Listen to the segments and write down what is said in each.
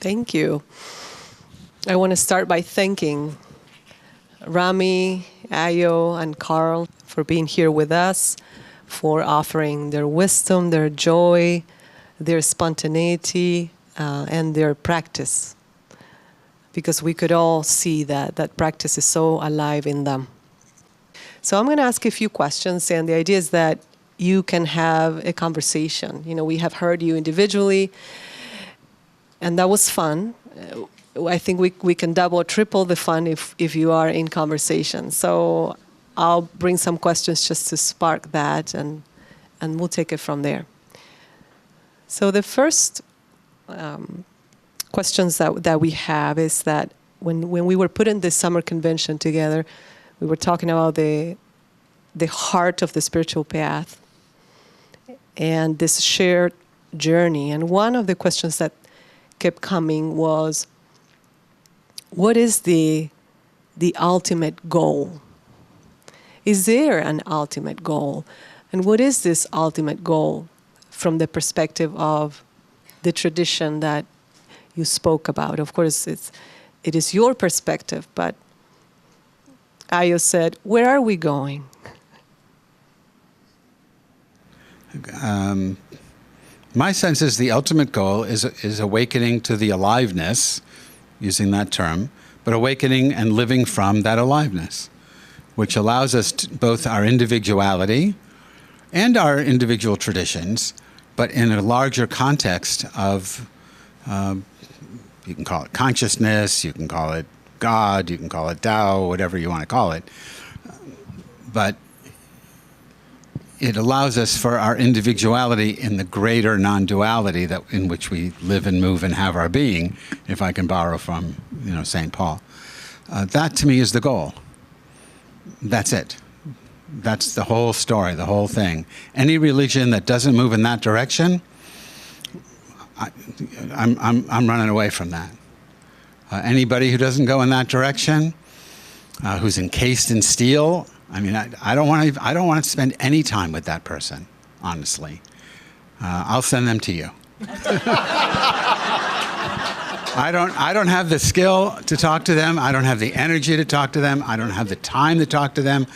Thank you. I want to start by thanking Rami, Ayo, and Carl for being here with us, for offering their wisdom, their joy, their spontaneity, and their practice. Because we could all see that practice is so alive in them. So I'm going to ask a few questions, and the idea is that you can have a conversation. You know, we have heard you individually, and that was fun. I think we can double or triple the fun if you are in conversation. So I'll bring some questions just to spark that, and we'll take it from there. So the first questions that we have is that when we were putting this summer convention together, we were talking about the heart of the spiritual path and this shared journey. And one of the questions that kept coming was, what is the ultimate goal? Is there an ultimate goal? And what is this ultimate goal from the perspective of the tradition that you spoke about? Of course, it is your perspective, but Ayo said, where are we going? My sense is the ultimate goal is awakening to the aliveness, using that term, but awakening and living from that aliveness, which allows us both our individuality and our individual traditions, but in a larger context of, you can call it consciousness, you can call it God, you can call it Tao, whatever you want to call it. But it allows us for our individuality in the greater non-duality that in which we live and move and have our being, if I can borrow from, St. Paul. That to me is the goal. That's it. That's the whole story, the whole thing. Any religion that doesn't move in that direction, I'm running away from that. Anybody who doesn't go in that direction, who's encased in steel, I mean, I don't want to spend any time with that person, honestly. I'll send them to you. I don't have the skill to talk to them. I don't have the energy to talk to them. I don't have the time to talk to them.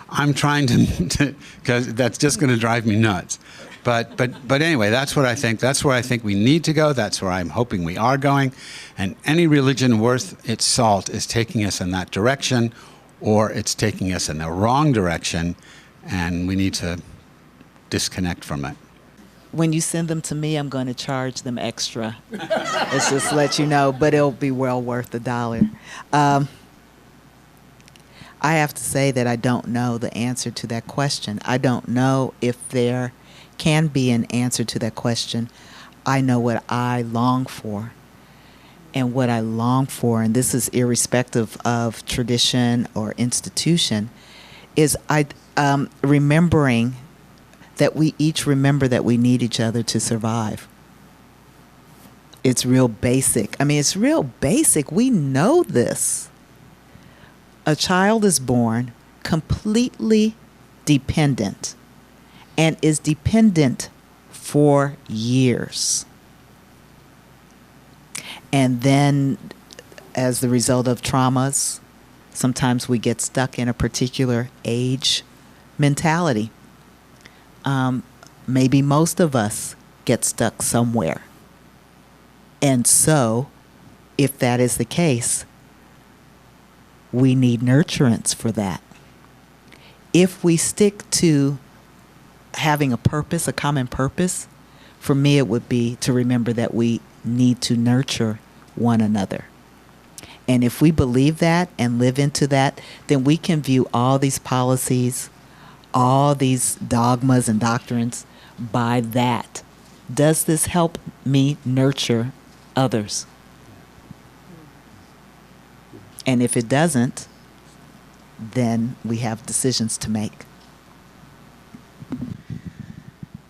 I'm trying to because that's just going to drive me nuts. But anyway, that's what I think. That's where I think we need to go. That's where I'm hoping we are going. And any religion worth its salt is taking us in that direction, or it's taking us in the wrong direction, and we need to disconnect from it. When you send them to me, I'm going to charge them extra. Let's just let you know, but it'll be well worth $1. I have to say that I don't know the answer to that question. I don't know if there can be an answer to that question. I know what I long for. And what I long for, and this is irrespective of tradition or institution, is remembering that we each remember that we need each other to survive. It's real basic. I mean, it's real basic. We know this. A child is born completely dependent and is dependent for years. And then, as the result of traumas, sometimes we get stuck in a particular age mentality. Maybe most of us get stuck somewhere. And so, if that is the case, we need nurturance for that. If we stick to having a purpose, a common purpose, for me it would be to remember that we need to nurture one another. And if we believe that and live into that, then we can view all these policies, all these dogmas and doctrines by that. Does this help me nurture others? And if it doesn't, then we have decisions to make.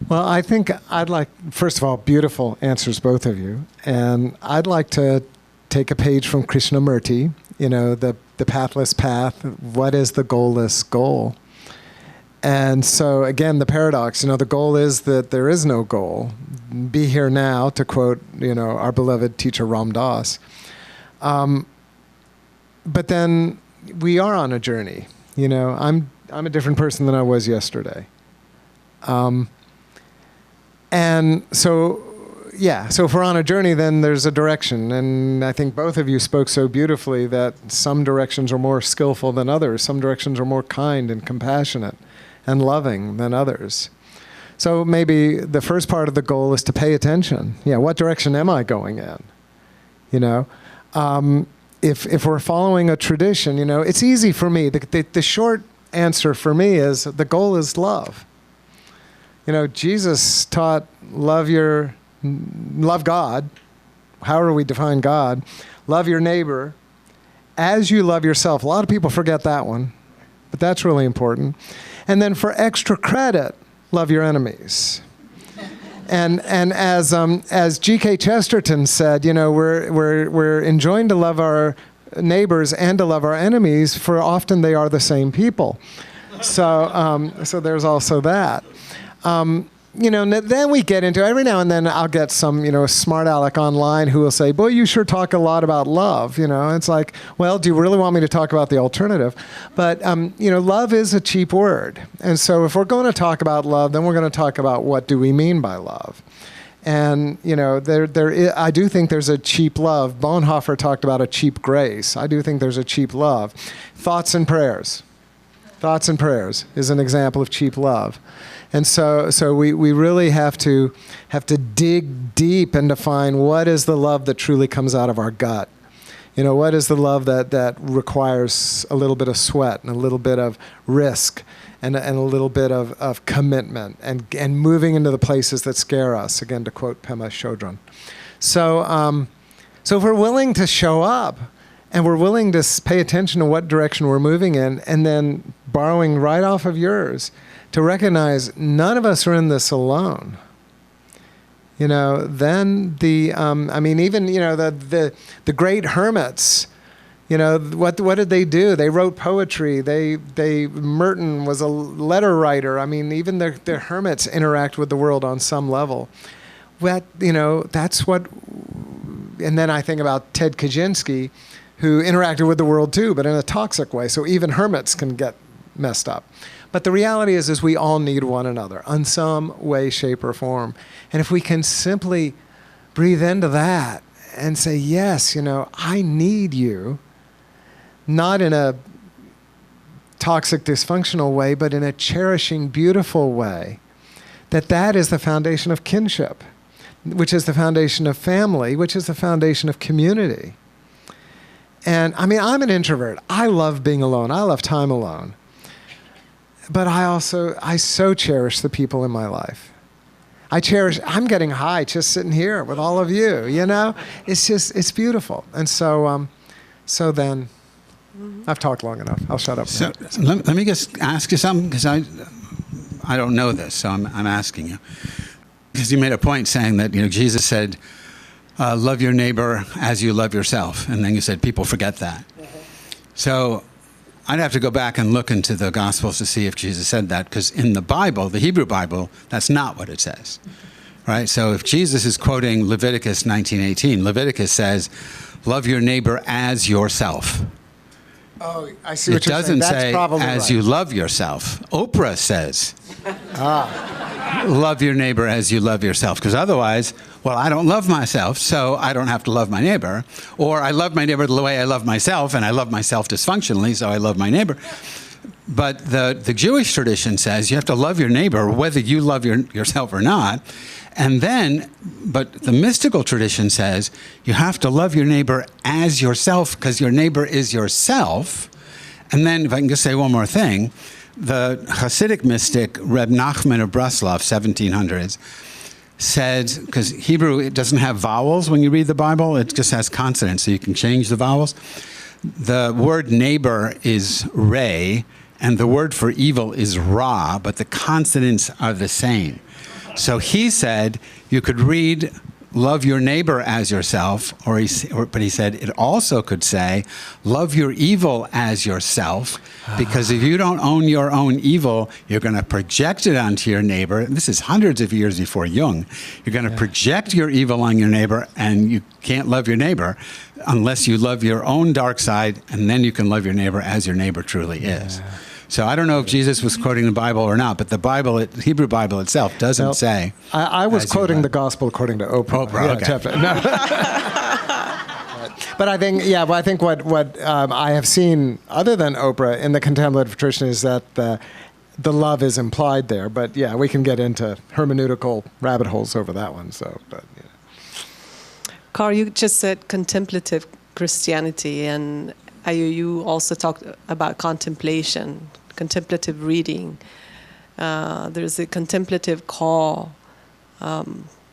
Well, I think I'd like, first of all, beautiful answers, both of you. And I'd like to take a page from Krishnamurti, the pathless path. What is the goalless goal? And so, again, the paradox, the goal is that there is no goal. Be here now, to quote, our beloved teacher Ram Dass. But then we are on a journey. I'm a different person than I was yesterday. And so, so if we're on a journey, then there's a direction. And I think both of you spoke so beautifully that some directions are more skillful than others. Some directions are more kind and compassionate and loving than others. So maybe the first part of the goal is to pay attention. What direction am I going in? If we're following a tradition, it's easy for me. The short answer for me is the goal is love. Jesus taught love God, however we define God, love your neighbor as you love yourself. A lot of people forget that one, but that's really important. And then for extra credit, love your enemies. And as G.K. Chesterton said, we're enjoined to love our neighbors and to love our enemies, for often they are the same people. So there's also that. Then we get into, every now and then I'll get some, smart aleck online who will say, boy, you sure talk a lot about love. It's like, well, do you really want me to talk about the alternative? But, love is a cheap word. And so if we're going to talk about love, then we're going to talk about what do we mean by love. And, I do think there's a cheap love. Bonhoeffer talked about a cheap grace. I do think there's a cheap love. Thoughts and prayers. Thoughts and prayers is an example of cheap love. And so we really have to dig deep and define what is the love that truly comes out of our gut. What is the love that requires a little bit of sweat and a little bit of risk and a little bit of commitment and moving into the places that scare us, again, to quote Pema Chodron. So if we're willing to show up and we're willing to pay attention to what direction we're moving in, and then borrowing right off of yours, to recognize none of us are in this alone. Then the great hermits, what did they do? They wrote poetry. Merton was a letter writer. Even the hermits interact with the world on some level. That's what, and then I think about Ted Kaczynski, who interacted with the world too, but in a toxic way. So even hermits can get messed up. But the reality is we all need one another in some way, shape, or form. And if we can simply breathe into that and say, yes, I need you, not in a toxic, dysfunctional way, but in a cherishing, beautiful way, that is the foundation of kinship, which is the foundation of family, which is the foundation of community. And I'm an introvert. I love being alone. I love time alone. But I so cherish the people in my life. I'm getting high just sitting here with all of you, It's beautiful. And so then, I've talked long enough. I'll shut up now. So let me just ask you something, because I don't know this, so I'm asking you. Because you made a point saying that, Jesus said, love your neighbor as you love yourself. And then you said people forget that. So I'd have to go back and look into the Gospels to see if Jesus said that, because in the Bible, the Hebrew Bible, that's not what it says, right? So if Jesus is quoting Leviticus 19:18, Leviticus says, love your neighbor as yourself. Oh, I see what you're saying. It doesn't say as right. you love yourself. Oprah says, love your neighbor as you love yourself, because otherwise, well, I don't love myself, so I don't have to love my neighbor. Or I love my neighbor the way I love myself, and I love myself dysfunctionally, so I love my neighbor. But the Jewish tradition says you have to love your neighbor whether you love yourself or not. And then, but the mystical tradition says you have to love your neighbor as yourself, because your neighbor is yourself. And then, if I can just say one more thing, the Hasidic mystic Reb Nachman of Breslov, 1700s, said, because Hebrew, it doesn't have vowels when you read the Bible, it just has consonants, so you can change the vowels. The word neighbor is re, and the word for evil is ra, but the consonants are the same. So he said you could read love your neighbor as yourself, but he said it also could say, love your evil as yourself, because if you don't own your own evil, you're going to project it onto your neighbor. And this is hundreds of years before Jung. You're going to project your evil on your neighbor, and you can't love your neighbor unless you love your own dark side, and then you can love your neighbor as your neighbor truly is. So I don't know if Jesus was quoting the Bible or not, but the Bible, the Hebrew Bible itself, doesn't say. I was quoting the gospel according to Oprah. Oprah, No. But I think, what I have seen, other than Oprah, in the contemplative tradition is that the love is implied there. But yeah, we can get into hermeneutical rabbit holes over that one. So, but Carl, you just said contemplative Christianity, and you also talked about contemplation, contemplative reading. There's a contemplative call.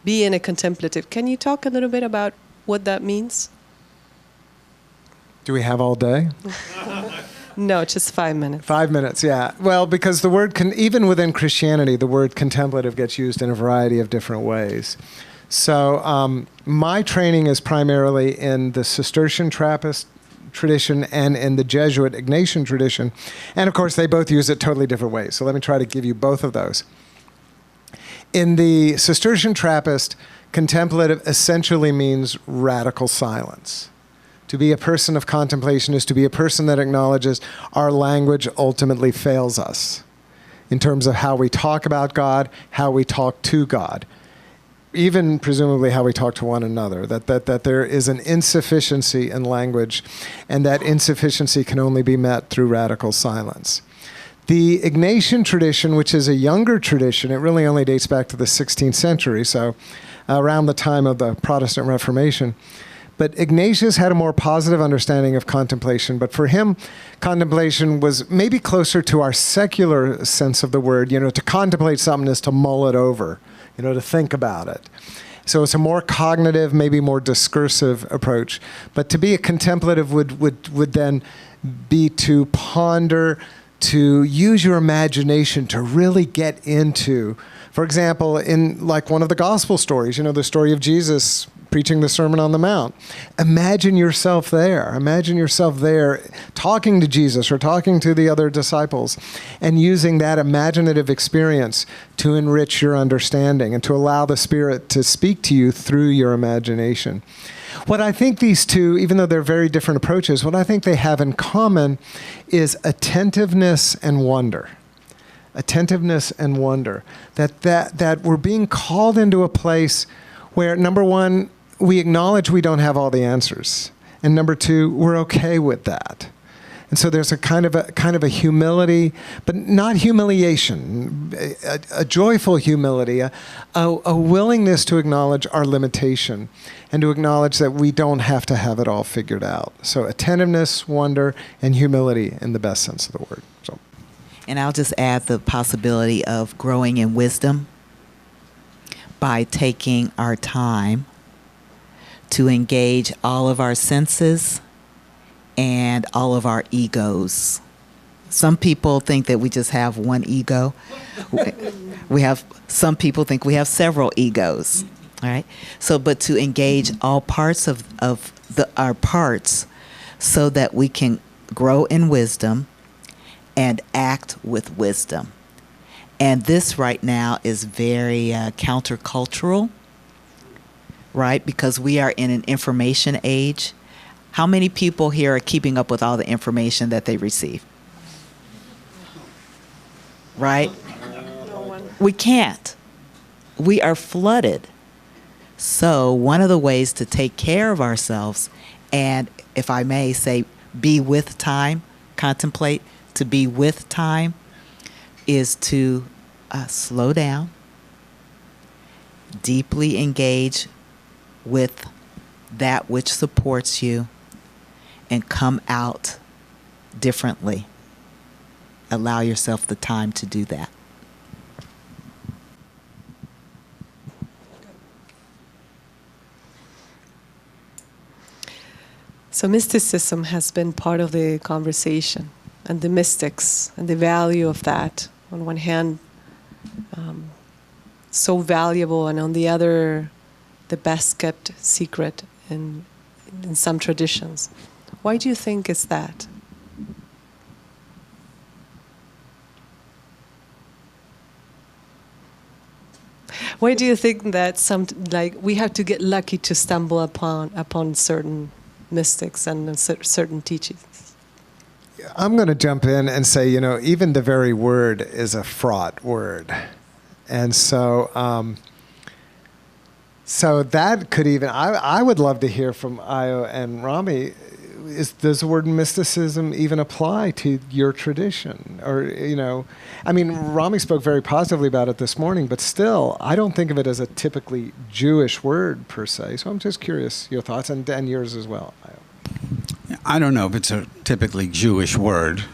Be in a contemplative. Can you talk a little bit about what that means? do we have all day? No, just 5 minutes. 5 minutes, yeah. Well, because the word, even within Christianity, the word contemplative gets used in a variety of different ways. So my training is primarily in the Cistercian Trappist tradition and in the Jesuit Ignatian tradition. And of course, they both use it totally different ways. So let me try to give you both of those. In the Cistercian Trappist, contemplative essentially means radical silence. To be a person of contemplation is to be a person that acknowledges our language ultimately fails us in terms of how we talk about God, how we talk to God, even presumably how we talk to one another, that there is an insufficiency in language, and that insufficiency can only be met through radical silence. The Ignatian tradition, which is a younger tradition, it really only dates back to the 16th century, so around the time of the Protestant Reformation. But Ignatius had a more positive understanding of contemplation, but for him, contemplation was maybe closer to our secular sense of the word. You know, to contemplate something is to mull it over, you know, to think about it. So it's a more cognitive, maybe more discursive approach. But to be a contemplative would then be to ponder, to use your imagination to really get into, for example, in like one of the gospel stories, you know, the story of Jesus preaching the Sermon on the Mount. Imagine yourself there. Imagine yourself there talking to Jesus or talking to the other disciples and using that imaginative experience to enrich your understanding and to allow the Spirit to speak to you through your imagination. What I think these two, even though they're very different approaches, what I think they have in common is attentiveness and wonder. Attentiveness and wonder. That we're being called into a place where, number one, we acknowledge we don't have all the answers. And number two, we're okay with that. And so there's a kind of a humility, but not humiliation, a joyful humility, a willingness to acknowledge our limitation and to acknowledge that we don't have to have it all figured out. So attentiveness, wonder, and humility in the best sense of the word. So. And I'll just add the possibility of growing in wisdom by taking our time to engage all of our senses and all of our egos. Some people think that we just have one ego. Some people think we have several egos. All right. So, but to engage all parts of our parts so that we can grow in wisdom and act with wisdom. And this right now is very countercultural, right? Because we are in an information age. How many people here are keeping up with all the information that they receive? Right? No one. We can't. We are flooded. So one of the ways to take care of ourselves, and if I may say, be with time, contemplate, to be with time, is to slow down, deeply engage with that which supports you, and come out differently. Allow yourself the time to do that. So mysticism has been part of the conversation, and the mystics, and the value of that. On one hand, so valuable, and on the other, the best kept secret in some traditions. Why do you think is that? Why do you think that we have to get lucky to stumble upon certain mystics and certain teachings? I'm going to jump in and say, even the very word is a fraught word. And so so that could even, I would love to hear from Ayo and Rami, does the word mysticism even apply to your tradition? Or, Rami spoke very positively about it this morning, but still, I don't think of it as a typically Jewish word per se. So I'm just curious your thoughts and yours as well, Ayo. I don't know if it's a typically Jewish word.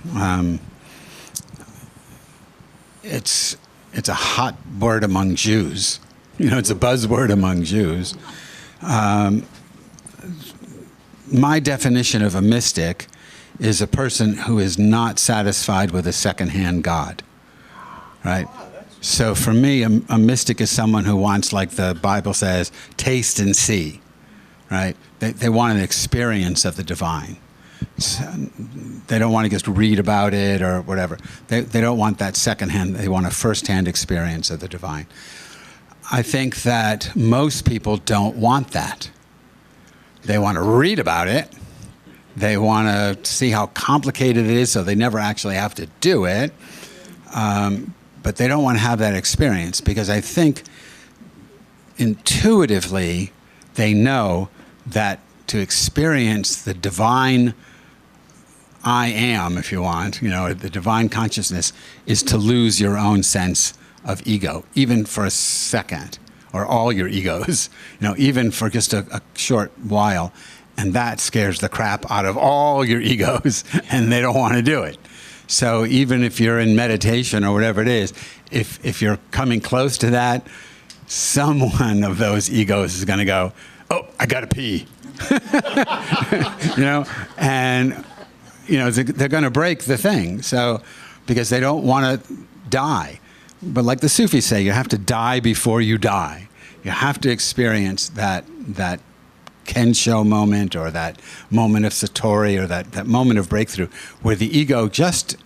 It's a hot word among Jews. It's a buzzword among Jews. My definition of a mystic is a person who is not satisfied with a secondhand God, right? So for me, a mystic is someone who wants, like the Bible says, taste and see, right? They want an experience of the divine. They don't want to just read about it or whatever. They don't want that secondhand. They want a firsthand experience of the divine. I think that most people don't want that. They want to read about it. They want to see how complicated it is so they never actually have to do it. But they don't want to have that experience because I think intuitively they know that to experience the divine I am, if you want, the divine consciousness is to lose your own sense of ego, even for a second, or all your egos, even for just a short while. And that scares the crap out of all your egos, and they don't want to do it. So even if you're in meditation or whatever it is, if you're coming close to that, someone of those egos is going to go, oh, I got to pee. And they're going to break the thing. So because they don't want to die. But like the Sufis say, you have to die before you die. You have to experience that Kensho moment or that moment of Satori or that moment of breakthrough where the ego just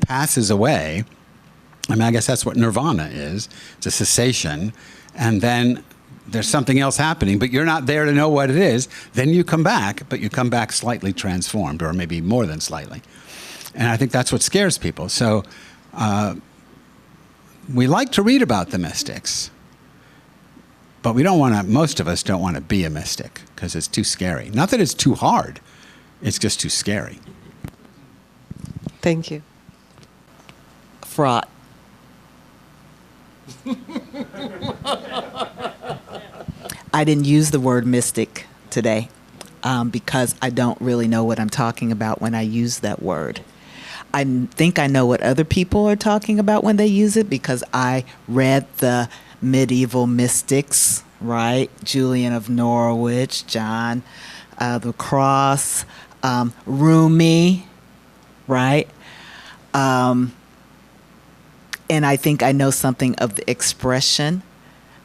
passes away. I guess that's what nirvana is. It's a cessation. And then there's something else happening, but you're not there to know what it is. Then you come back, but you come back slightly transformed, or maybe more than slightly. And I think that's what scares people. So we like to read about the mystics, but most of us don't want to be a mystic because it's too scary. Not that it's too hard, it's just too scary. Thank you. Fraught. I didn't use the word mystic today because I don't really know what I'm talking about when I use that word. I think I know what other people are talking about when they use it because I read the medieval mystics, right? Julian of Norwich, John the Cross, Rumi, right? And I think I know something of the expression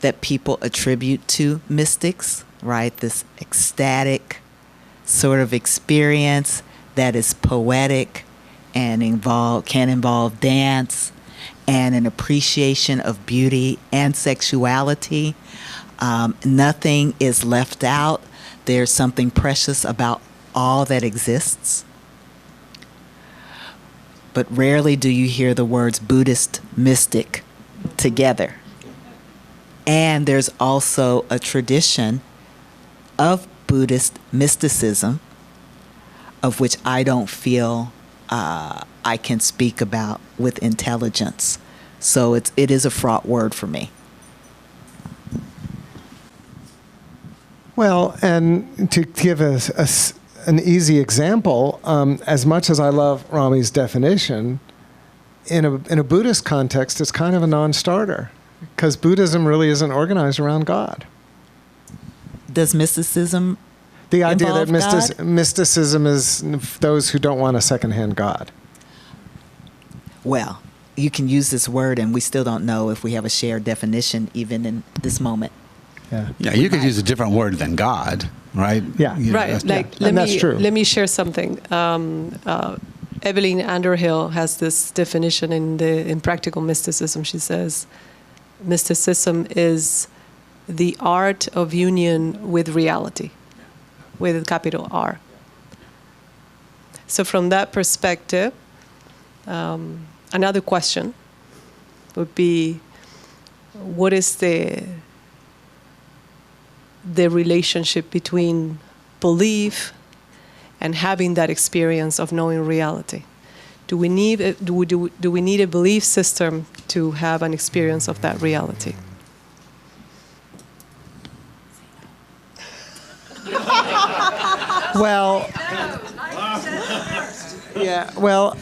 that people attribute to mystics, right? This ecstatic sort of experience that is poetic and can involve dance and an appreciation of beauty and sexuality. Nothing is left out. There's something precious about all that exists. But rarely do you hear the words Buddhist mystic together. And there's also a tradition of Buddhist mysticism of which I don't feel I can speak about with intelligence. So it is a fraught word for me. Well, and to give an easy example, as much as I love Rami's definition, in a Buddhist context, it's kind of a non-starter because Buddhism really isn't organized around God. Does mysticism The idea that involve God? mysticism is those who don't want a secondhand God. Well, you can use this word and we still don't know if we have a shared definition even in this moment. Yeah. Yeah, you could use a different word than God, right? Yeah. You know, Right. that's- Like, And that's true. let me share something. Evelyn Underhill has this definition in Practical Mysticism. She says, mysticism is the art of union with reality, with a capital R. So from that perspective, another question would be, what is the relationship between belief and having that experience of knowing reality? Do we need a belief system to have an experience of that reality? Well, yeah. Well,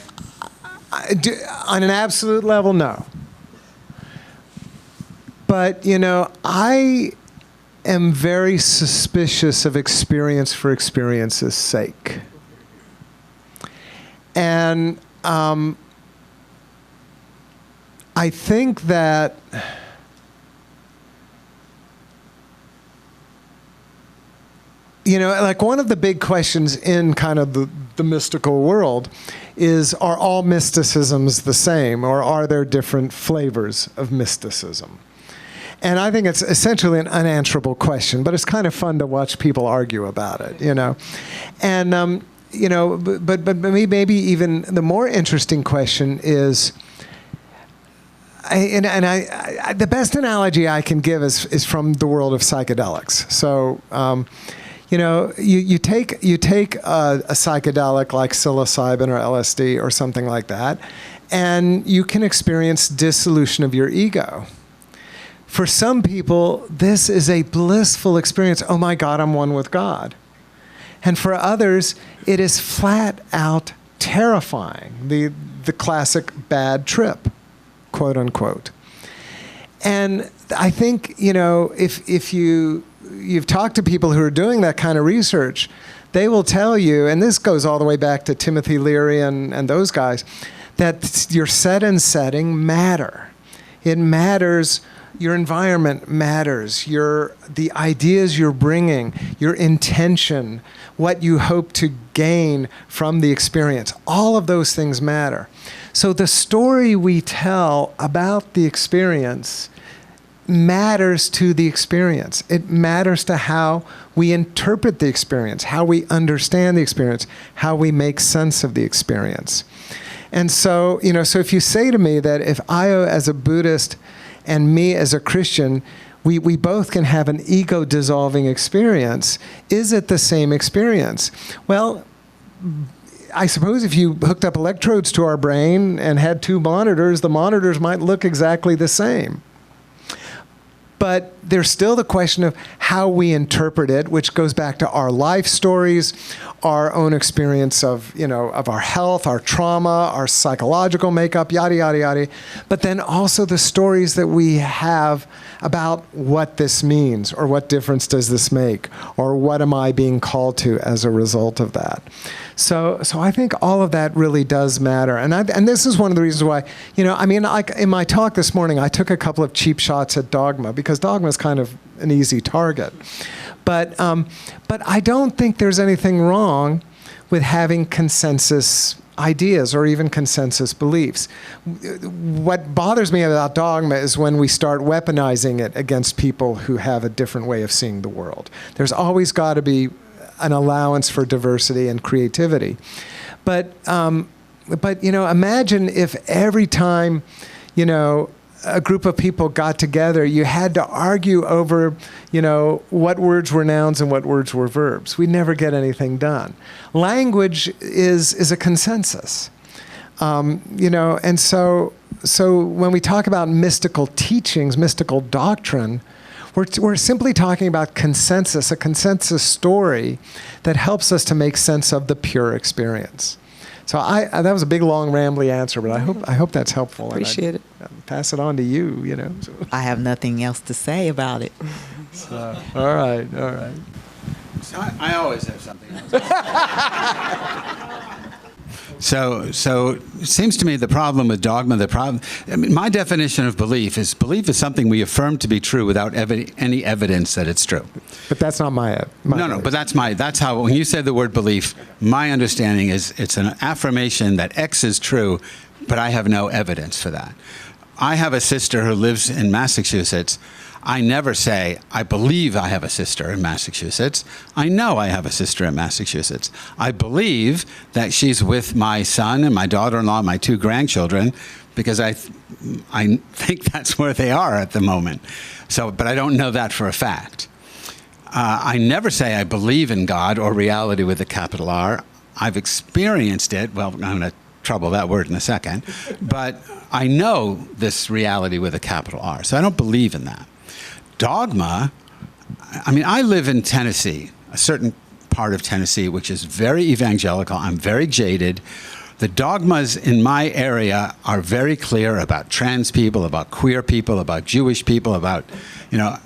on an absolute level, no. But I am very suspicious of experience for experience's sake, and I think that like one of the big questions in kind of the mystical world is, are all mysticisms the same, or are there different flavors of mysticism? And I think it's essentially an unanswerable question, but it's kind of fun to watch people argue about it, And, but maybe even the more interesting question is, the best analogy I can give is from the world of psychedelics. So, you take a psychedelic like psilocybin or LSD or something like that, and you can experience dissolution of your ego. For some people, this is a blissful experience. Oh my God, I'm one with God. And for others, it is flat out terrifying. The classic bad trip, quote unquote. And I think, if you've talked to people who are doing that kind of research, they will tell you, and this goes all the way back to Timothy Leary and those guys, that your set and setting matter. It matters. Your environment matters. The ideas you're bringing, your intention, what you hope to gain from the experience, all of those things matter. So the story we tell about the experience matters to the experience. It matters to how we interpret the experience, how we understand the experience, how we make sense of the experience. And so, so if you say to me that if Ayo as a Buddhist and me as a Christian, we both can have an ego-dissolving experience, is it the same experience? Well, I suppose if you hooked up electrodes to our brain and had two monitors, the monitors might look exactly the same. But there's still the question of how we interpret it, which goes back to our life stories, our own experience of, of our health, our trauma, our psychological makeup, yada, yada, yada. But then also the stories that we have about what this means, or what difference does this make, or what am I being called to as a result of that. So I think all of that really does matter. And this is one of the reasons why, like in my talk this morning, I took a couple of cheap shots at dogma, because dogma is kind of an easy target. But I don't think there's anything wrong with having consensus ideas or even consensus beliefs. What bothers me about dogma is when we start weaponizing it against people who have a different way of seeing the world. There's always got to be an allowance for diversity and creativity. But imagine if every time, a group of people got together, you had to argue over, what words were nouns and what words were verbs. We'd never get anything done. Language is a consensus. And so when we talk about mystical teachings, mystical doctrine, we're simply talking about consensus, a consensus story that helps us to make sense of the pure experience. So that was a big, long, rambly answer, but I hope that's helpful. Appreciate it. Pass it on to you, So. I have nothing else to say about it. So, all right. So I always have something else. So it seems to me the problem with dogma, my definition of belief is something we affirm to be true without any evidence that it's true. But that's not my No, but that's how, when you say the word belief, my understanding is it's an affirmation that X is true, but I have no evidence for that. I have a sister who lives in Massachusetts. I never say, I believe I have a sister in Massachusetts. I know I have a sister in Massachusetts. I believe that she's with my son and my daughter-in-law, my 2 grandchildren, because I think that's where they are at the moment. So, but I don't know that for a fact. I never say I believe in God or reality with a capital R. I've experienced it. Well, I'm going to trouble that word in a second. But I know this reality with a capital R. So I don't believe in that. Dogma, I mean, I live in Tennessee, a certain part of Tennessee, which is very evangelical. I'm very jaded. The dogmas in my area are very clear about trans people, about queer people, about Jewish people, about,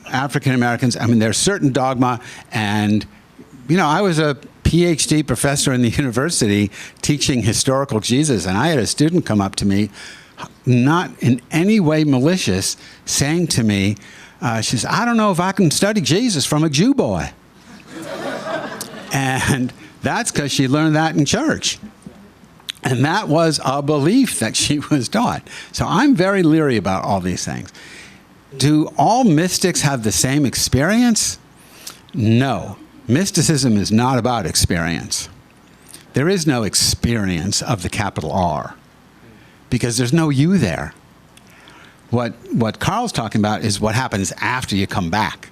African Americans. I mean, there's certain dogma, and, I was a PhD professor in the university teaching historical Jesus, and I had a student come up to me, not in any way malicious, saying to me, she says, I don't know if I can study Jesus from a Jew boy. And that's because she learned that in church. And that was a belief that she was taught. So I'm very leery about all these things. Do all mystics have the same experience? No. Mysticism is not about experience. There is no experience of the capital R, because there's no you there. What Carl's talking about is what happens after you come back.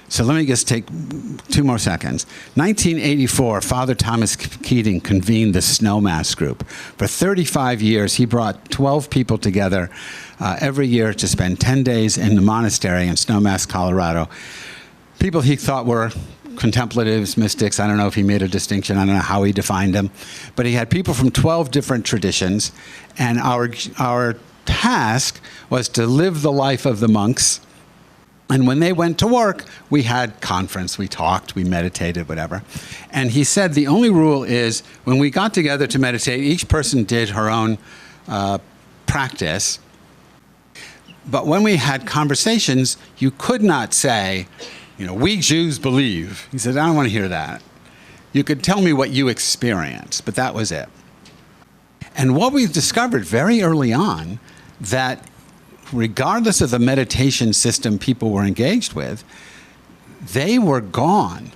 So let me just take 2 more seconds. 1984, Father Thomas Keating convened the Snowmass group. For 35 years, he brought 12 people together every year to spend 10 days in the monastery in Snowmass, Colorado. People he thought were contemplatives, mystics. I don't know if he made a distinction. I don't know how he defined them. But he had people from 12 different traditions. And our task was to live the life of the monks. And when they went to work, we had conference, we talked, we meditated, whatever. And he said the only rule is when we got together to meditate, each person did her own practice. But when we had conversations, you could not say, we Jews believe. He said, I don't want to hear that. You could tell me what you experienced, but that was it. And what we discovered very early on, that regardless of the meditation system people were engaged with, they were gone.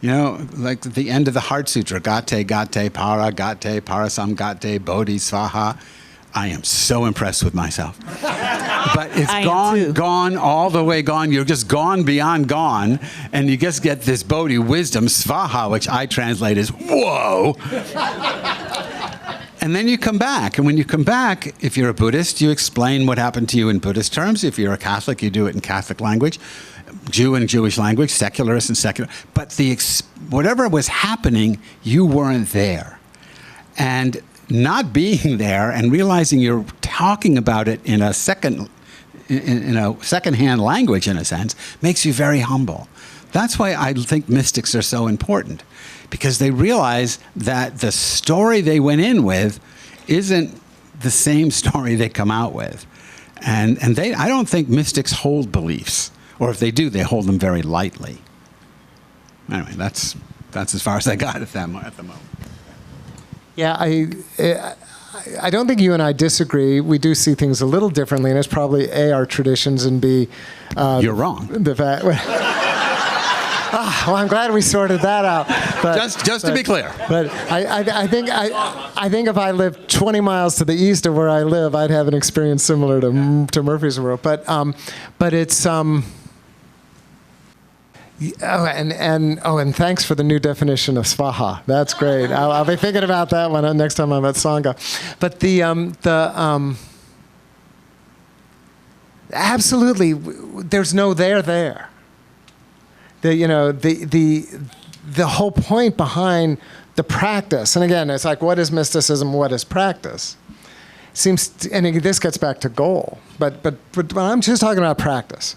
Like the end of the Heart Sutra, gate, para, parasam, gate, bodhi, svaha. I am so impressed with myself. But it's gone, all the way gone. You're just gone beyond gone. And you just get this bodhi, wisdom, svaha, which I translate as, whoa. And then you come back. And when you come back, if you're a Buddhist, you explain what happened to you in Buddhist terms. If you're a Catholic, you do it in Catholic language. Jew in Jewish language, secularist and secular. But whatever was happening, you weren't there. And not being there and realizing you're talking about it in a second-hand language, in a sense, makes you very humble. That's why I think mystics are so important, because they realize that the story they went in with isn't the same story they come out with. And I don't think mystics hold beliefs, or if they do, they hold them very lightly. Anyway, that's as far as I got at the moment. Yeah, I don't think you and I disagree. We do see things a little differently, and it's probably A, our traditions, and B, you're wrong. The fact. Well, I'm glad we sorted that out. But, just to be clear. But I think if I lived 20 miles to the east of where I live, I'd have an experience similar to Murphy's-World. But it's and thanks for the new definition of svaha. That's great. I'll be thinking about that one next time I'm at Sangha. But absolutely, there's no there. The whole point behind the practice, and again, it's like, what is mysticism? What is practice? And this gets back to goal. But when I'm just talking about practice,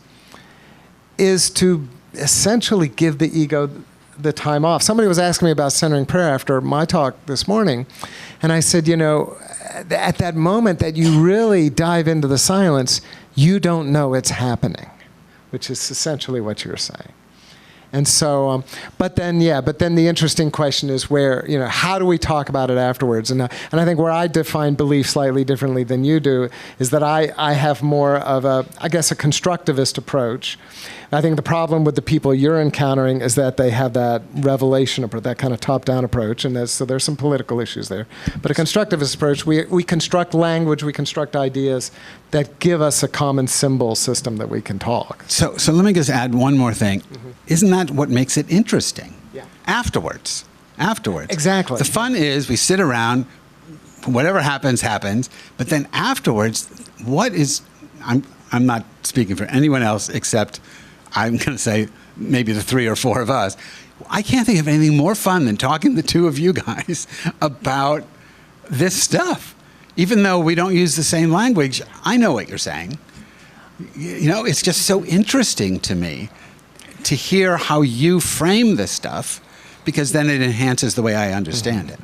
is to essentially give the ego the time off. Somebody was asking me about centering prayer after my talk this morning, and I said, at that moment that you really dive into the silence, you don't know it's happening, which is essentially what you're saying. And so, but then the interesting question is where, how do we talk about it afterwards? And I think where I define belief slightly differently than you do is that I have more of a constructivist approach. I think the problem with the people you're encountering is that they have that revelation approach, that kind of top-down approach, and so there's some political issues there. But a constructivist approach, we construct language, we construct ideas that give us a common symbol system that we can talk. So let me just add one more thing. Mm-hmm. Isn't that what makes it interesting? Yeah. Afterwards. Exactly. The fun is we sit around, whatever happens, but then afterwards, I'm not speaking for anyone else except I'm going to say maybe the three or four of us. I can't think of anything more fun than talking to the two of you guys about this stuff. Even though we don't use the same language, I know what you're saying. It's just so interesting to me to hear how you frame this stuff, because then it enhances the way I understand it.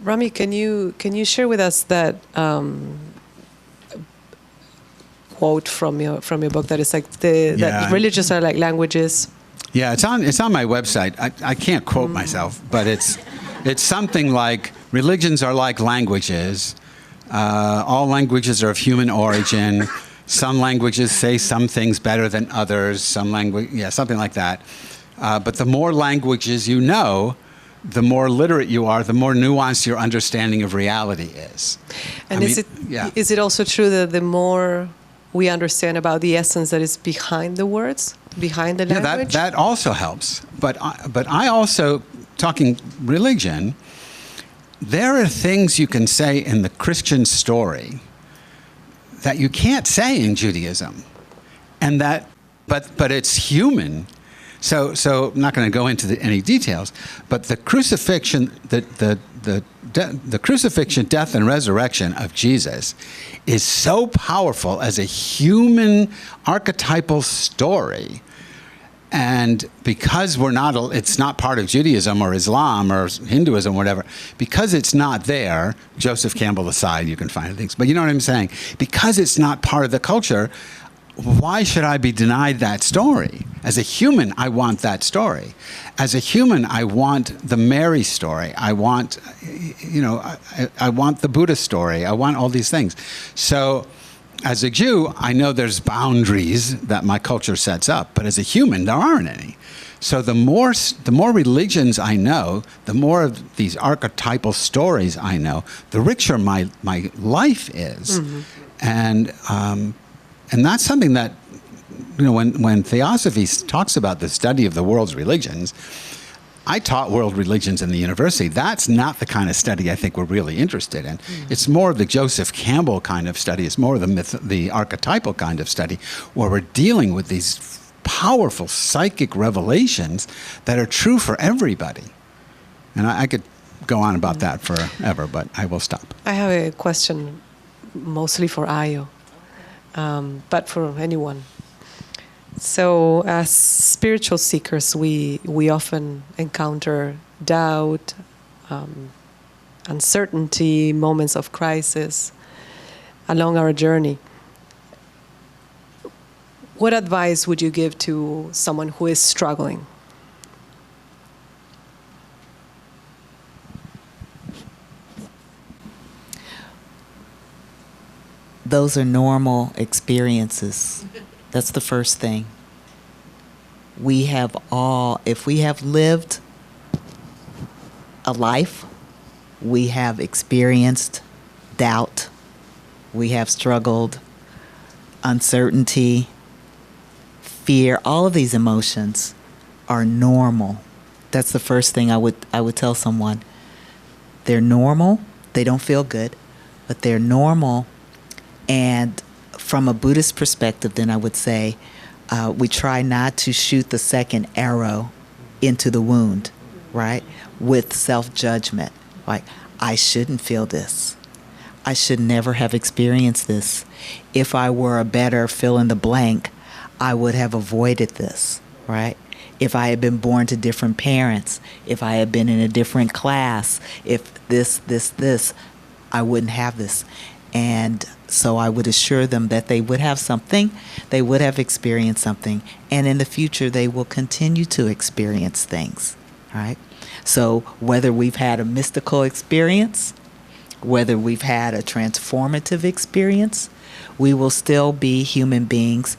Rami, can you share with us that quote from your book that is like that religions are like languages? Yeah, it's on my website. I can't quote myself, but it's something like, religions are like languages. All languages are of human origin. Some languages say some things better than others. Something like that. But the more languages you know, the more literate you are, the more nuanced your understanding of reality is. And is it also true that the more we understand about the essence that is behind the words, behind the language? That also helps. But I also, talking religion, there are things you can say in the Christian story that you can't say in Judaism, and but it's human. So I'm not going to go into any details, but the crucifixion, the crucifixion, death, and resurrection of Jesus is so powerful as a human archetypal story. And because it's not part of Judaism or Islam or Hinduism or whatever, because it's not there, Joseph Campbell aside, you can find things, but you know what I'm saying? Because it's not part of the culture, why should I be denied that story? As a human, I want that story. As a human, I want the Mary story. I want, I want the Buddha story. I want all these things. So as a Jew, I know there's boundaries that my culture sets up, but as a human, there aren't any. So the more religions I know, the more of these archetypal stories I know, the richer my life is. Mm-hmm. And that's something that, when Theosophy talks about the study of the world's religions, I taught world religions in the university. That's not the kind of study I think we're really interested in. Mm-hmm. It's more of the Joseph Campbell kind of study. It's more of the archetypal kind of study, where we're dealing with these powerful psychic revelations that are true for everybody. And I could go on about that forever, but I will stop. I have a question mostly for Ayo, but for anyone. So as spiritual seekers, we often encounter doubt, uncertainty, moments of crisis along our journey. What advice would you give to someone who is struggling? Those are normal experiences. That's the first thing. We have all, if we have lived a life, we have experienced doubt, we have struggled, uncertainty, fear, all of these emotions are normal. That's the first thing I would tell someone. They're normal, they don't feel good, but they're normal. And from a Buddhist perspective, then I would say we try not to shoot the second arrow into the wound, right? With self-judgment. Like, I shouldn't feel this. I should never have experienced this. If I were a better fill in the blank, I would have avoided this, right? if I had been born to different parents, if I had been in a different class, if this, I wouldn't have this. And so I would assure them that they would have something, they would have experienced something, and in the future they will continue to experience things, right? So whether we've had a mystical experience, whether we've had a transformative experience, we will still be human beings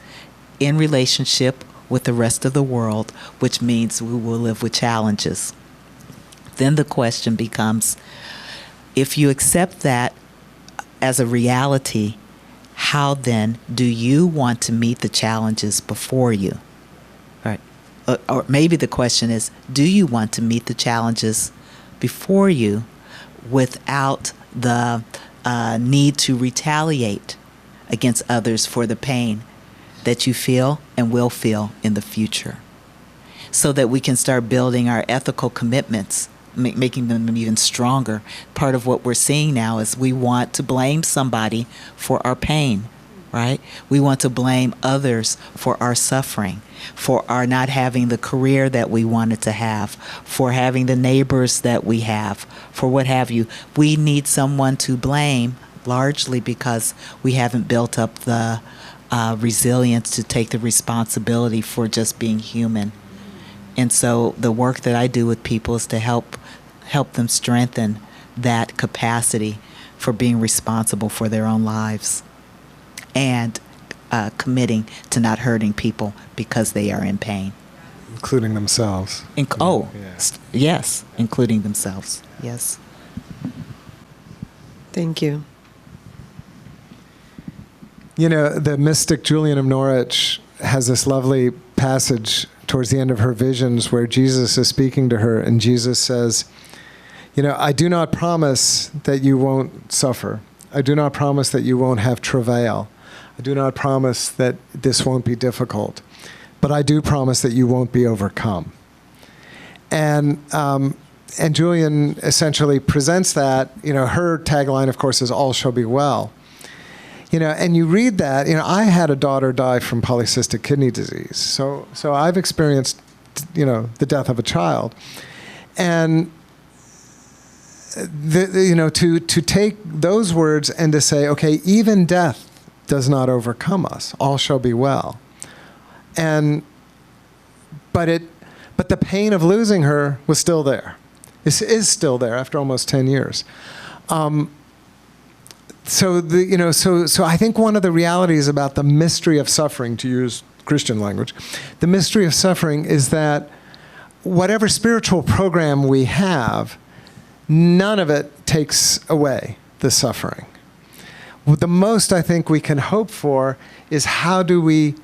in relationship with the rest of the world, which means we will live with challenges. Then the question becomes, if you accept that as a reality, how then do you want to meet the challenges before you? Right? Or maybe the question is, do you want to meet the challenges before you without the need to retaliate against others for the pain that you feel and will feel in the future, so that we can start building our ethical commitments, making them even stronger. Part of what we're seeing now is we want to blame somebody for our pain, right? We want to blame others for our suffering, for our not having the career that we wanted to have, for having the neighbors that we have, for what have you. We need someone to blame, largely because we haven't built up the resilience to take the responsibility for just being human. And so the work that I do with people is to help them strengthen that capacity for being responsible for their own lives and committing to not hurting people because they are in pain. Including themselves. Yes, including themselves. Yes. Thank you. You know, the mystic Julian of Norwich has this lovely passage towards the end of her visions where Jesus is speaking to her, and Jesus says, you know, I do not promise that you won't suffer. I do not promise that you won't have travail. I do not promise that this won't be difficult. But I do promise that you won't be overcome. And Julian essentially presents that, you know, her tagline, of course, is all shall be well. You know, and you read that, you know, I had a daughter die from polycystic kidney disease. So I've experienced, you know, the death of a child. And, you know, to take those words and to say, okay, even death does not overcome us. All shall be well. But the pain of losing her was still there. This is still there after almost 10 years. So I think one of the realities about the mystery of suffering, to use Christian language, the mystery of suffering is that whatever spiritual program we have, none of it takes away the suffering. The most I think we can hope for is how do we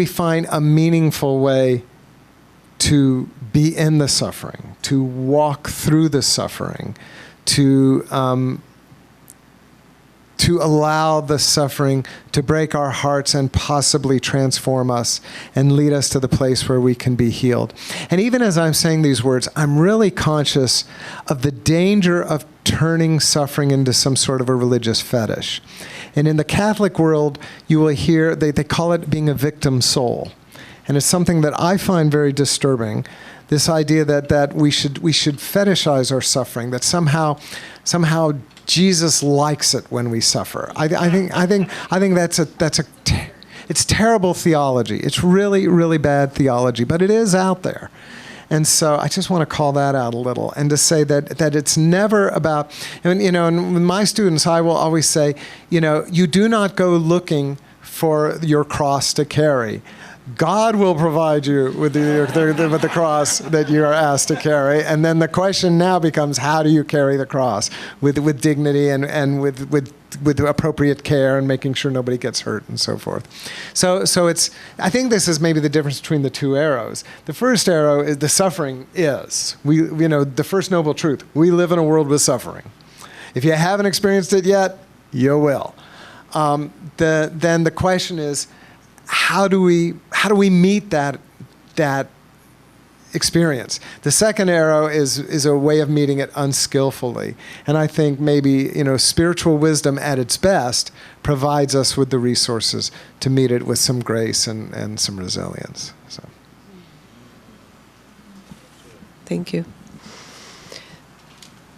find a meaningful way to be in the suffering, to walk through the suffering, to allow the suffering to break our hearts and possibly transform us and lead us to the place where we can be healed. And even as I'm saying these words, I'm really conscious of the danger of turning suffering into some sort of a religious fetish. And in the Catholic world, you will hear, they call it being a victim soul. And it's something that I find very disturbing. This idea that we should fetishize our suffering, that somehow Jesus likes it when we suffer. I think it's terrible theology. It's really, really bad theology, but it is out there. And so I just want to call that out a little and to say that it's never about, and with my students, I will always say, you do not go looking for your cross to carry. God will provide you with the cross that you are asked to carry. And then the question now becomes, how do you carry the cross with dignity and with appropriate care and making sure nobody gets hurt and so forth. So it's, I think this is maybe the difference between the two arrows. The first arrow is the suffering is. The first noble truth. We live in a world with suffering. If you haven't experienced it yet, you will. Then the question is, how do we meet that experience? The second arrow is a way of meeting it unskillfully. And I think maybe, spiritual wisdom at its best provides us with the resources to meet it with some grace and some resilience. So. Thank you.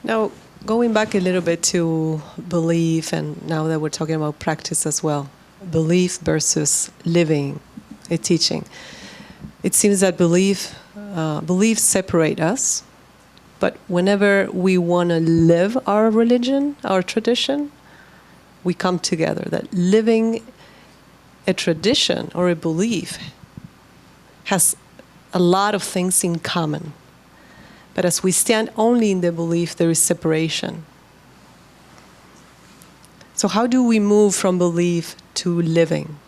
Now, going back a little bit to belief, and now that we're talking about practice as well, belief versus living a teaching. It seems that beliefs separate us, but whenever we want to live our religion, our tradition, we come together. That living a tradition or a belief has a lot of things in common. But as we stand only in the belief, there is separation. So how do we move from belief to living?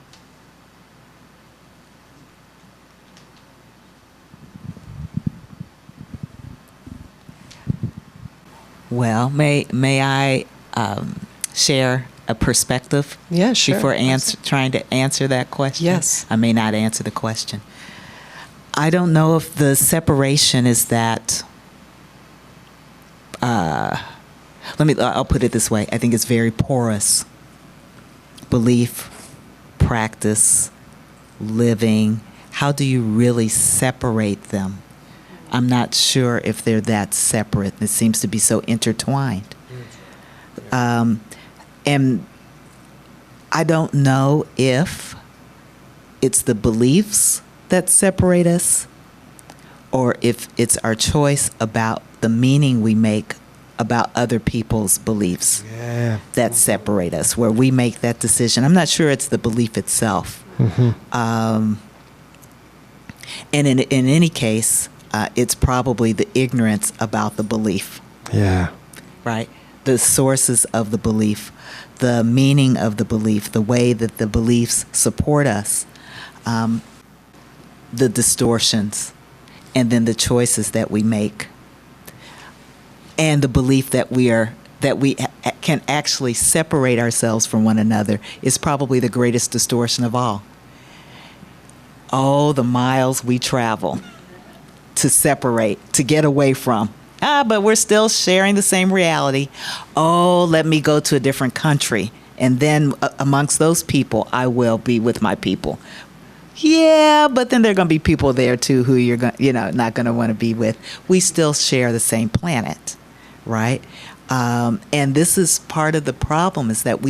Well, may I share a perspective? Yeah, sure. Before trying to answer that question? Yes. I may not answer the question. I don't know if the separation is that. I'll put it this way. I think it's very porous. Belief, practice, living. How do you really separate them? I'm not sure if they're that separate. It seems to be so intertwined. And I don't know if it's the beliefs that separate us or if it's our choice about the meaning we make about other people's beliefs that separate us, where we make that decision. I'm not sure it's the belief itself. And in any case, it's probably the ignorance about the belief. Yeah. Right? The sources of the belief, the meaning of the belief, the way that the beliefs support us, the distortions, and then the choices that we make. And the belief that we can actually separate ourselves from one another is probably the greatest distortion of all. Oh, the miles we travel to separate, to get away from. But we're still sharing the same reality. Oh, let me go to a different country. And then amongst those people, I will be with my people. Yeah, but then there are going to be people there too who you're not going to want to be with. We still share the same planet, right? And this is part of the problem, is that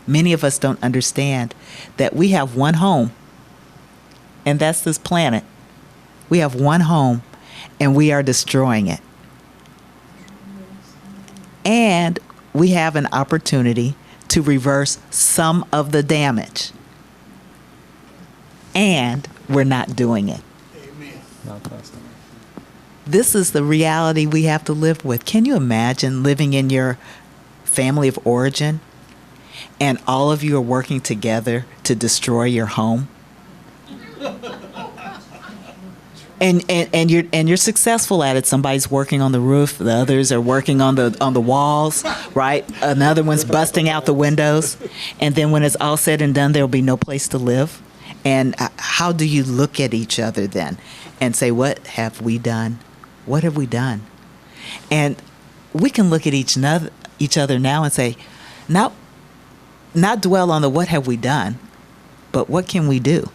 many of us don't understand that we have one home, and that's this planet. We have one home, and we are destroying it. And we have an opportunity to reverse some of the damage. And we're not doing it. Amen. This is the reality we have to live with. Can you imagine living in your family of origin and all of you are working together to destroy your home? And you're successful at it. Somebody's working on the roof, the others are working on the walls, right? Another one's busting out the windows. And then when it's all said and done, there'll be no place to live. And how do you look at each other then and say, what have we done? What have we done? And we can look at each other now and say, not dwell on the what have we done, but what can we do?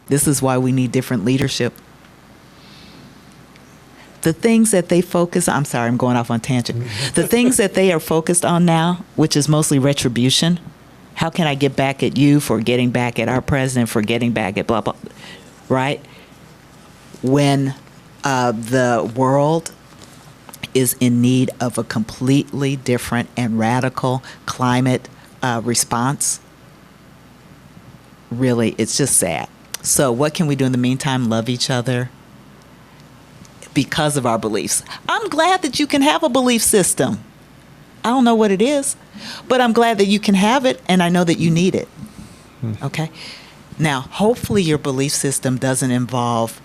This is why we need different leadership. The things that they focus on, I'm sorry, I'm going off on tangent. The things that they are focused on now, which is mostly retribution. How can I get back at you for getting back at our president, for getting back at blah, blah, right? When the world is in need of a completely different and radical climate response, really, it's just sad. So what can we do in the meantime? Love each other because of our beliefs. I'm glad that you can have a belief system. I don't know what it is, but I'm glad that you can have it, and I know that you need it. Okay? Now, hopefully your belief system doesn't involve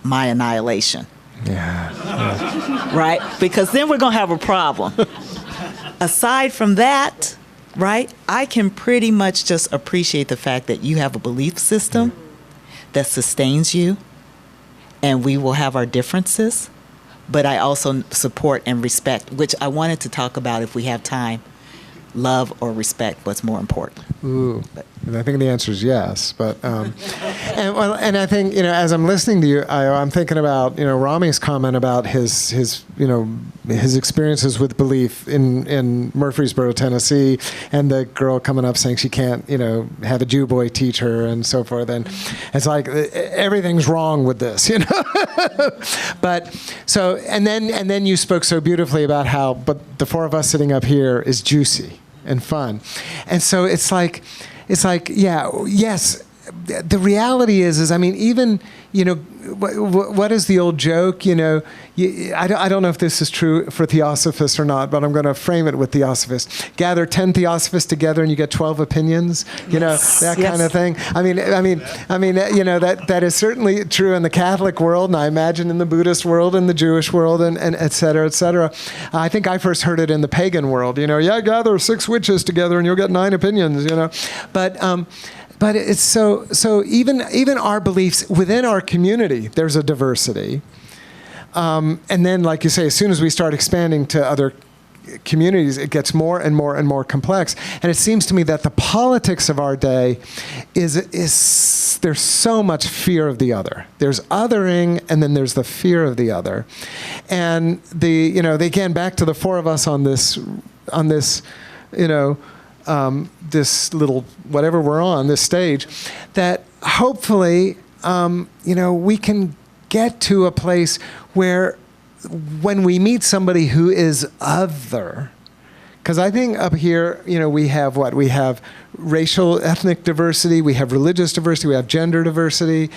my annihilation. Yeah. Right? Because then we're going to have a problem. Aside from that, right, I can pretty much just appreciate the fact that you have a belief system that sustains you, and we will have our differences. But I also support and respect, which I wanted to talk about if we have time. Love or respect, what's more important. Ooh, And I think the answer is yes. But and I think, as I'm listening to you, I'm thinking about Rami's comment about his experiences with belief in Murfreesboro, Tennessee, and the girl coming up saying she can't have a Jew boy teach her and so forth. And it's like everything's wrong with this, But so and then you spoke so beautifully about how the four of us sitting up here is juicy and fun, and so it's like yes. The reality is I mean, even, what is the old joke? I don't know if this is true for Theosophists or not, but I'm going to frame it with Theosophists. Gather 10 Theosophists together and you get 12 opinions, that kind of thing. I mean, that is certainly true in the Catholic world, and I imagine in the Buddhist world and the Jewish world and et cetera, et cetera. I think I first heard it in the pagan world, gather 6 witches together and you'll get 9 opinions, But it's so even our beliefs within our community, there's a diversity. And then, like you say, as soon as we start expanding to other communities, it gets more and more and more complex. And it seems to me that the politics of our day is there's so much fear of the other. There's othering, and then there's the fear of the other. And again, back to the four of us on this this little whatever we're on, this stage, that hopefully, we can get to a place where when we meet somebody who is other, because I think up here, we have what? We have racial, ethnic diversity, we have religious diversity, we have gender diversity,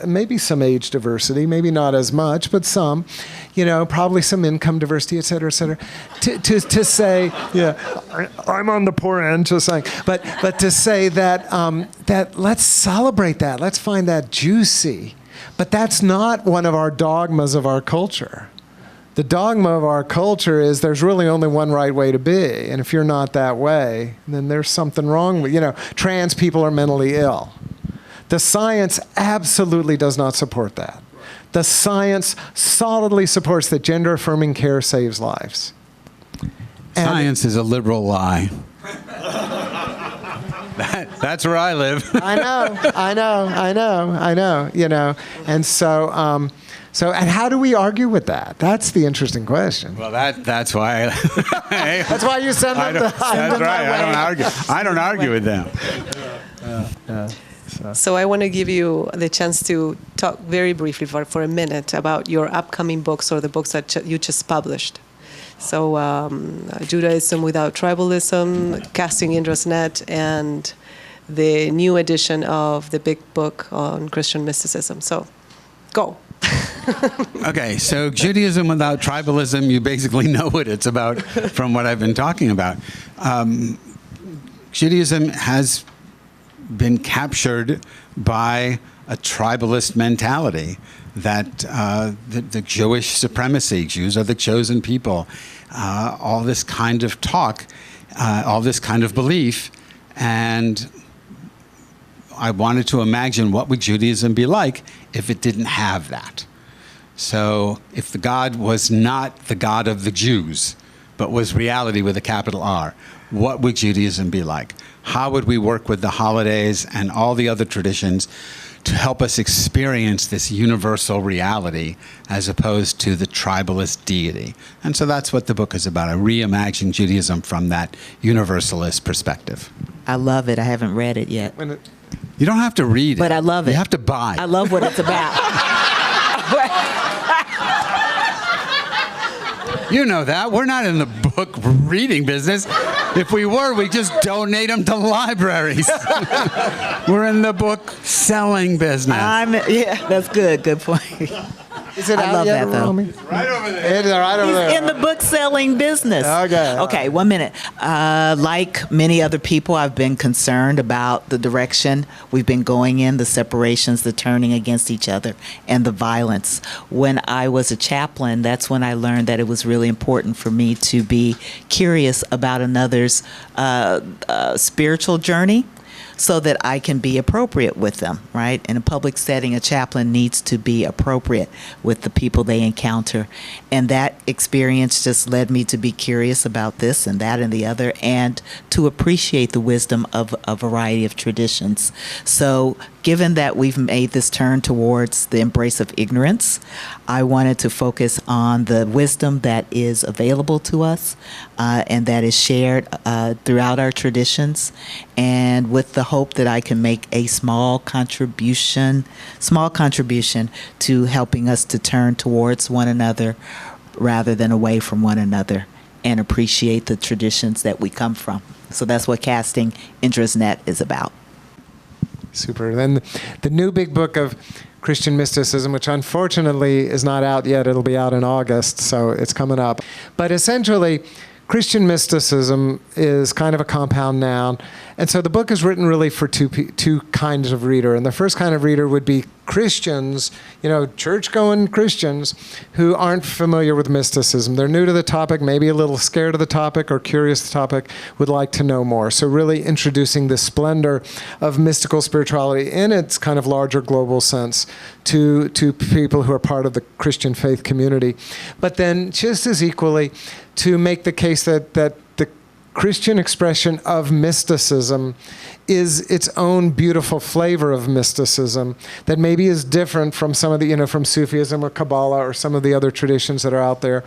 maybe some age diversity, maybe not as much, but some, probably some income diversity, et cetera, et cetera. To say, I'm on the poor end, just saying, but to say that, that let's celebrate that, let's find that juicy. But that's not one of our dogmas of our culture. The dogma of our culture is there's really only one right way to be. And if you're not that way, then there's something wrong with, trans people are mentally ill. The science absolutely does not support that. The science solidly supports that gender-affirming care saves lives. Science is a liberal lie. That's where I live. I know. And so, and how do we argue with that? That's the interesting question. Well, that's why. That's why you send them. That's right. I don't argue with them. So I want to give you the chance to talk very briefly for a minute about your upcoming books or the books that you just published. So Judaism Without Tribalism, Casting Indra's Net, and the new edition of the big book on Christian mysticism. So go. Okay, so Judaism Without Tribalism, you basically know what it's about from what I've been talking about. Judaism has been captured by a tribalist mentality that the Jewish supremacy, Jews are the chosen people, all this kind of talk, all this kind of belief, and I wanted to imagine what would Judaism be like if it didn't have that. So if the God was not the God of the Jews, but was reality with a capital R, what would Judaism be like? How would we work with the holidays and all the other traditions to help us experience this universal reality as opposed to the tribalist deity? And so that's what the book is about. I reimagine Judaism from that universalist perspective. I love it. I haven't read it yet. You don't have to read it. But I love it. You have to buy it. I love what it's about. You know that. We're not in the book reading business. If we were, we'd just donate them to libraries. We're in the book selling business. Yeah, that's good. Good point. Is it I love that, though. Right over there. It's right over there. He's in the book selling business. Okay. Okay, 1 minute. Like many other people, I've been concerned about the direction we've been going in, the separations, the turning against each other, and the violence. When I was a chaplain, that's when I learned that it was really important for me to be curious about another's spiritual journey, so that I can be appropriate with them, right? In a public setting, a chaplain needs to be appropriate with the people they encounter. And that experience just led me to be curious about this and that and the other, and to appreciate the wisdom of a variety of traditions. So given that we've made this turn towards the embrace of ignorance, I wanted to focus on the wisdom that is available to us and that is shared throughout our traditions, and with the hope that I can make a small contribution to helping us to turn towards one another rather than away from one another, and appreciate the traditions that we come from. So that's what Casting Interest Net is about. Super. Then the new big book of Christian mysticism, which unfortunately is not out yet. It'll be out in August, so it's coming up. But essentially, Christian mysticism is kind of a compound noun. And so the book is written really for two kinds of reader. And the first kind of reader would be Christians, church-going Christians who aren't familiar with mysticism. They're new to the topic, maybe a little scared of the topic or curious of the topic, would like to know more. So really introducing the splendor of mystical spirituality in its kind of larger global sense to people who are part of the Christian faith community. But then just as equally, to make the case that the Christian expression of mysticism is its own beautiful flavor of mysticism that maybe is different from some of the, from Sufism or Kabbalah or some of the other traditions that are out there.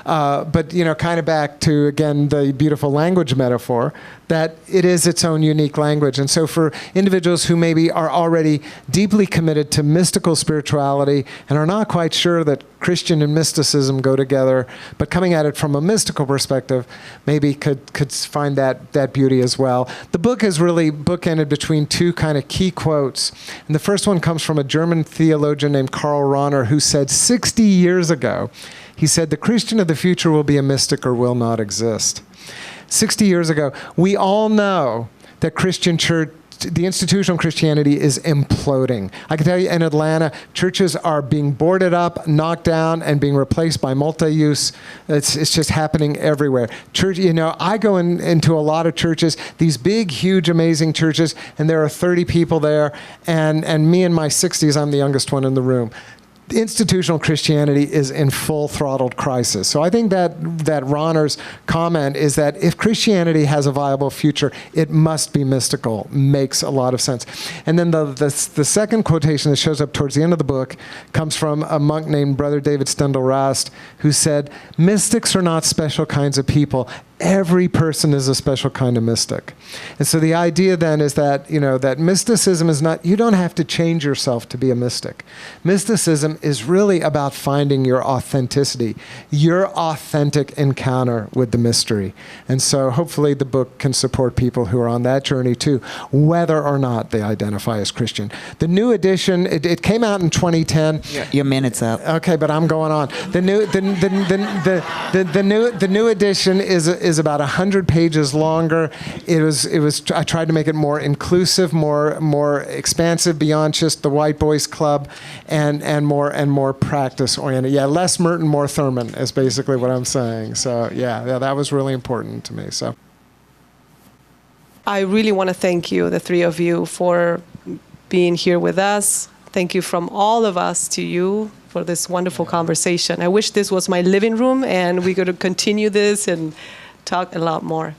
But, kind of back to, again, the beautiful language metaphor, that it is its own unique language. And so for individuals who maybe are already deeply committed to mystical spirituality and are not quite sure that Christian and mysticism go together, but coming at it from a mystical perspective, maybe could find that beauty as well. The book is really bookended between two kind of key quotes. And the first one comes from a German theologian named Karl Rahner, who said 60 years ago, he said, "The Christian of the future will be a mystic or will not exist." 60 years ago, we all know that Christian church, the institutional Christianity is imploding. I can tell you in Atlanta, churches are being boarded up, knocked down, and being replaced by multi-use. It's just happening everywhere. Church, I go into a lot of churches, these big, huge, amazing churches, and there are 30 people there, and me in my 60s, I'm the youngest one in the room. Institutional Christianity is in full throttled crisis. So I think that Rahner's comment is that if Christianity has a viable future, it must be mystical. Makes a lot of sense. And then the second quotation that shows up towards the end of the book comes from a monk named Brother David Stendhal-Rast, who said, "Mystics are not special kinds of people. Every person is a special kind of mystic." And so the idea then is that, that mysticism is not, you don't have to change yourself to be a mystic. Mysticism is really about finding your authenticity, your authentic encounter with the mystery. And so hopefully the book can support people who are on that journey too, whether or not they identify as Christian. The new edition, it came out in 2010. Your minute's up. Okay, but I'm going on. The new edition is about 100 pages longer. I tried to make it more inclusive, more expansive beyond just the white boys club, and more practice oriented. Yeah, less Merton, more Thurman is basically what I'm saying. So yeah, that was really important to me. So I really want to thank you, the three of you, for being here with us. Thank you from all of us to you for this wonderful conversation. I wish this was my living room and we could continue this and talk a lot more.